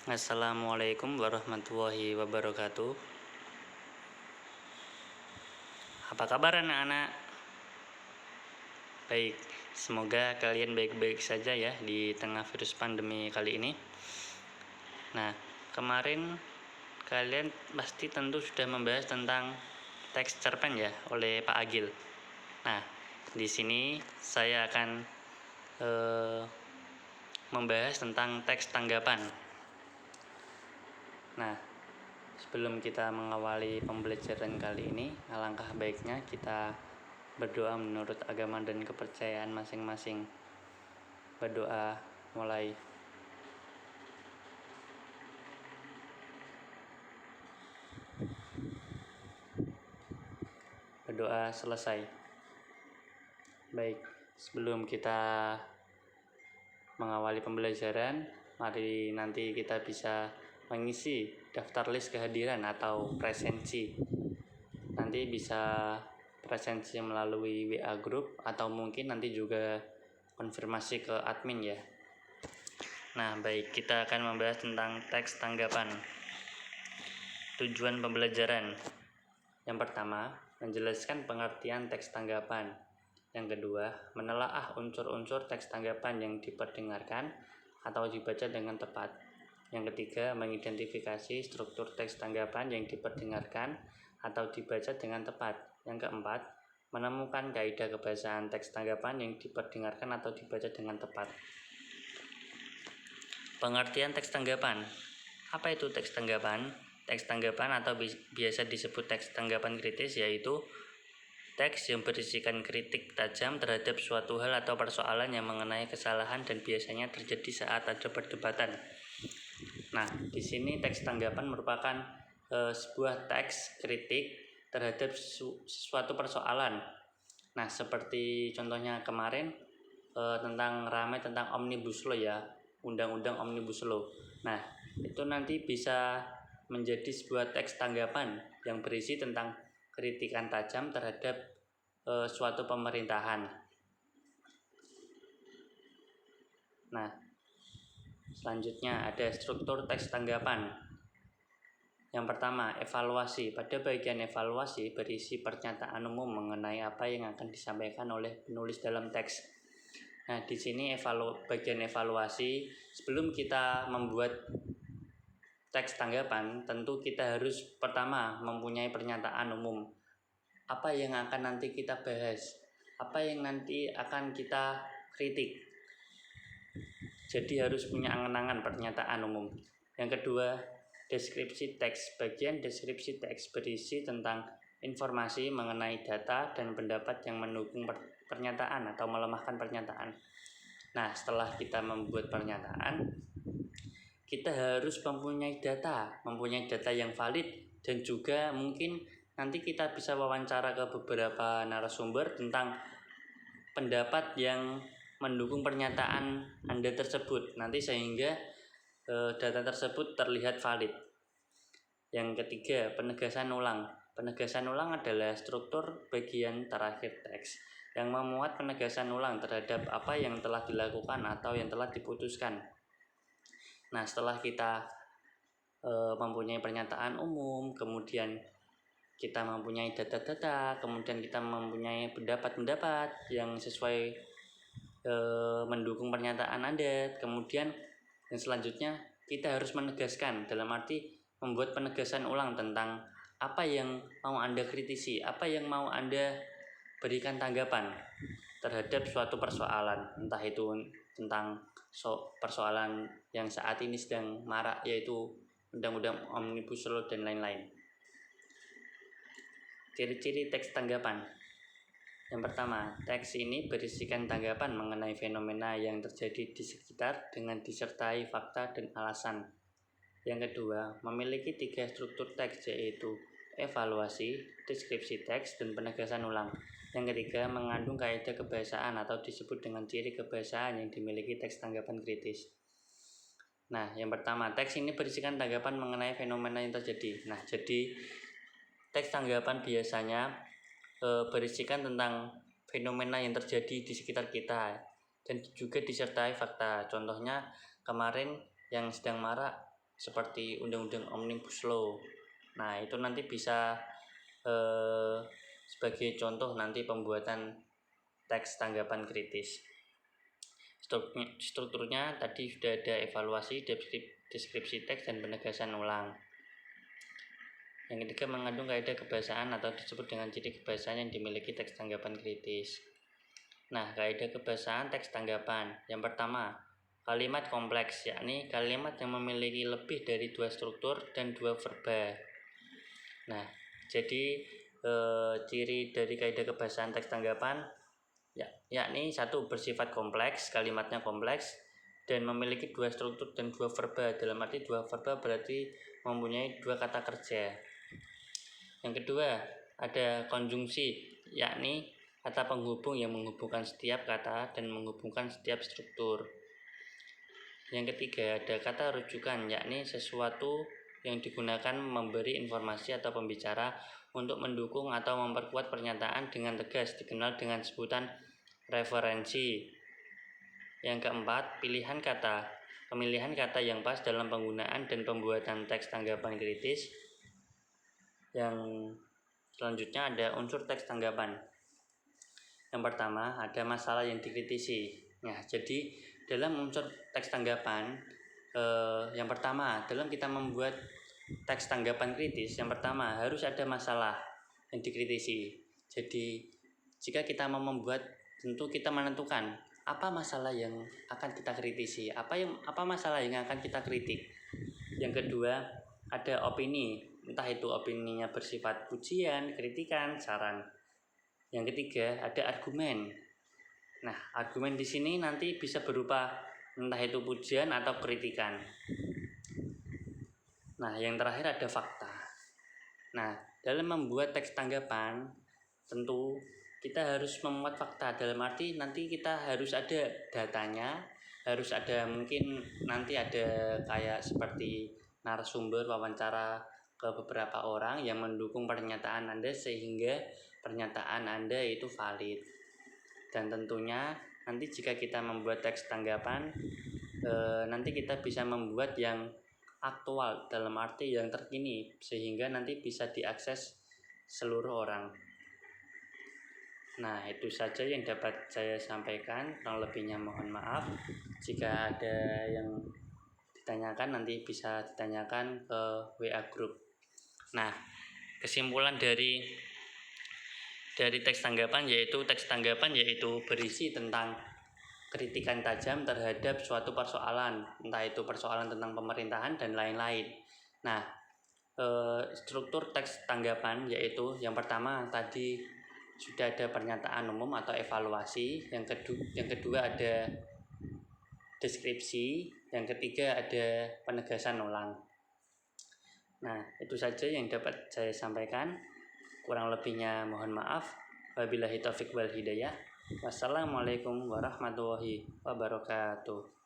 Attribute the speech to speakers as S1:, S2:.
S1: Assalamualaikum warahmatullahi wabarakatuh. Apa kabar anak-anak? Baik, semoga kalian baik-baik saja ya di tengah virus pandemi kali ini. Nah, kemarin kalian pasti tentu sudah membahas tentang teks cerpen ya oleh Pak Agil. Nah, di sini saya akan membahas tentang teks tanggapan. Nah, sebelum kita mengawali pembelajaran kali ini, alangkah baiknya kita berdoa menurut agama dan kepercayaan masing-masing. Berdoa mulai. Berdoa selesai. Baik, sebelum kita mengawali pembelajaran, mari nanti kita bisa mengisi daftar list kehadiran atau presensi. Nanti bisa presensi melalui WA group atau mungkin nanti juga konfirmasi ke admin ya. Nah, baik, kita akan membahas tentang teks tanggapan. Tujuan pembelajaran. Yang pertama, menjelaskan pengertian teks tanggapan. Yang kedua, menelaah unsur-unsur teks tanggapan yang diperdengarkan atau dibaca dengan tepat. Yang ketiga, mengidentifikasi struktur teks tanggapan yang diperdengarkan atau dibaca dengan tepat. Yang keempat, menemukan kaidah kebahasaan teks tanggapan yang diperdengarkan atau dibaca dengan tepat. Pengertian teks tanggapan. Apa itu teks tanggapan? Teks tanggapan atau biasa disebut teks tanggapan kritis yaitu teks yang berisikan kritik tajam terhadap suatu hal atau persoalan yang mengenai kesalahan dan biasanya terjadi saat ada perdebatan. Nah, di sini teks tanggapan merupakan sebuah teks kritik terhadap suatu persoalan. Nah, seperti contohnya kemarin ramai tentang Omnibus Law ya, Undang-Undang Omnibus Law. Nah, itu nanti bisa menjadi sebuah teks tanggapan yang berisi tentang kritikan tajam terhadap suatu pemerintahan. Nah, selanjutnya ada struktur teks tanggapan. Yang pertama, evaluasi. Pada bagian evaluasi berisi pernyataan umum mengenai apa yang akan disampaikan oleh penulis dalam teks. Nah, di sini bagian evaluasi, sebelum kita membuat teks tanggapan, tentu kita harus pertama mempunyai pernyataan umum. Apa yang akan nanti kita bahas? Apa yang nanti akan kita kritik? Jadi harus punya angan-angan pernyataan umum. Yang kedua, deskripsi teks. Bagian deskripsi teks berisi tentang informasi mengenai data dan pendapat yang mendukung pernyataan atau melemahkan pernyataan. Nah, setelah kita membuat pernyataan, kita harus mempunyai data yang valid, dan juga mungkin nanti kita bisa wawancara ke beberapa narasumber tentang pendapat yang mendukung pernyataan Anda tersebut, nanti sehingga data tersebut terlihat valid. Yang ketiga, penegasan ulang. Penegasan ulang adalah struktur bagian terakhir teks yang memuat penegasan ulang terhadap apa yang telah dilakukan atau yang telah diputuskan. Nah, setelah kita mempunyai pernyataan umum, kemudian kita mempunyai data-data, kemudian kita mempunyai pendapat-pendapat yang sesuai mendukung pernyataan Anda, kemudian yang selanjutnya kita harus menegaskan, dalam arti membuat penegasan ulang tentang apa yang mau Anda kritisi, apa yang mau Anda berikan tanggapan terhadap suatu persoalan, entah itu tentang persoalan yang saat ini sedang marak, yaitu Undang-Undang Omnibus Law dan lain-lain. Ciri-ciri teks tanggapan. Yang pertama, teks ini berisikan tanggapan mengenai fenomena yang terjadi di sekitar dengan disertai fakta dan alasan. Yang kedua, memiliki 3 struktur teks, yaitu evaluasi, deskripsi teks, dan penegasan ulang. Yang ketiga, mengandung kaidah kebahasaan atau disebut dengan ciri kebahasaan yang dimiliki teks tanggapan kritis. Nah, yang pertama, teks ini berisikan tanggapan mengenai fenomena yang terjadi. Nah, jadi teks tanggapan biasanya berisikan tentang fenomena yang terjadi di sekitar kita dan juga disertai fakta. Contohnya kemarin yang sedang marak seperti Undang-Undang Omnibus Law. Nah, itu nanti bisa sebagai contoh nanti pembuatan teks tanggapan kritis. Strukturnya tadi sudah ada evaluasi, deskripsi teks, dan penegasan ulang. Yang ketiga, mengandung kaidah kebahasaan atau disebut dengan ciri kebahasaan yang dimiliki teks tanggapan kritis. Nah, kaidah kebahasaan teks tanggapan. Yang pertama, kalimat kompleks, yakni kalimat yang memiliki lebih dari 2 struktur dan 2 verba. Nah, jadi ciri dari kaidah kebahasaan teks tanggapan yakni 1, bersifat kompleks, kalimatnya kompleks, dan memiliki 2 struktur dan 2 verba. Dalam arti 2 verba berarti mempunyai 2 kata kerja. Yang kedua, ada konjungsi, yakni kata penghubung yang menghubungkan setiap kata dan menghubungkan setiap struktur. Yang ketiga, ada kata rujukan, yakni sesuatu yang digunakan memberi informasi atau pembicara untuk mendukung atau memperkuat pernyataan dengan tegas, dikenal dengan sebutan referensi. Yang keempat, pemilihan kata yang pas dalam penggunaan dan pembuatan teks tanggapan kritis. Yang selanjutnya ada unsur teks tanggapan. Yang pertama, ada masalah yang dikritisi. Nah, jadi dalam unsur teks tanggapan, yang pertama, dalam kita membuat teks tanggapan kritis, yang pertama harus ada masalah yang dikritisi. Jadi jika kita mau membuat, tentu kita menentukan apa masalah yang akan kita kritisi, apa masalah yang akan kita kritik. Yang kedua, ada opini, entah itu opininya bersifat pujian, kritikan, saran. Yang ketiga, ada argumen. Nah, argumen di sini nanti bisa berupa entah itu pujian atau kritikan. Nah, yang terakhir ada fakta. Nah, dalam membuat teks tanggapan, tentu kita harus memuat fakta. Dalam arti nanti kita harus ada datanya, harus ada mungkin nanti ada kayak seperti narasumber wawancara ke beberapa orang yang mendukung pernyataan Anda sehingga pernyataan Anda itu valid. Dan tentunya nanti jika kita membuat teks tanggapan, nanti kita bisa membuat yang aktual, dalam arti yang terkini, sehingga nanti bisa diakses seluruh orang. Nah, itu saja yang dapat saya sampaikan. Kurang lebihnya mohon maaf. Jika ada yang ditanyakan, nanti bisa ditanyakan ke WA Group. Nah, kesimpulan dari teks tanggapan yaitu berisi tentang kritikan tajam terhadap suatu persoalan, entah itu persoalan tentang pemerintahan dan lain-lain. Nah, struktur teks tanggapan yaitu yang pertama tadi sudah ada pernyataan umum atau evaluasi, yang kedua ada deskripsi, yang ketiga ada penegasan ulang. Nah, itu saja yang dapat saya sampaikan. Kurang lebihnya mohon maaf. Wabillahi taufiq wal hidayah. Wassalamualaikum warahmatullahi wabarakatuh.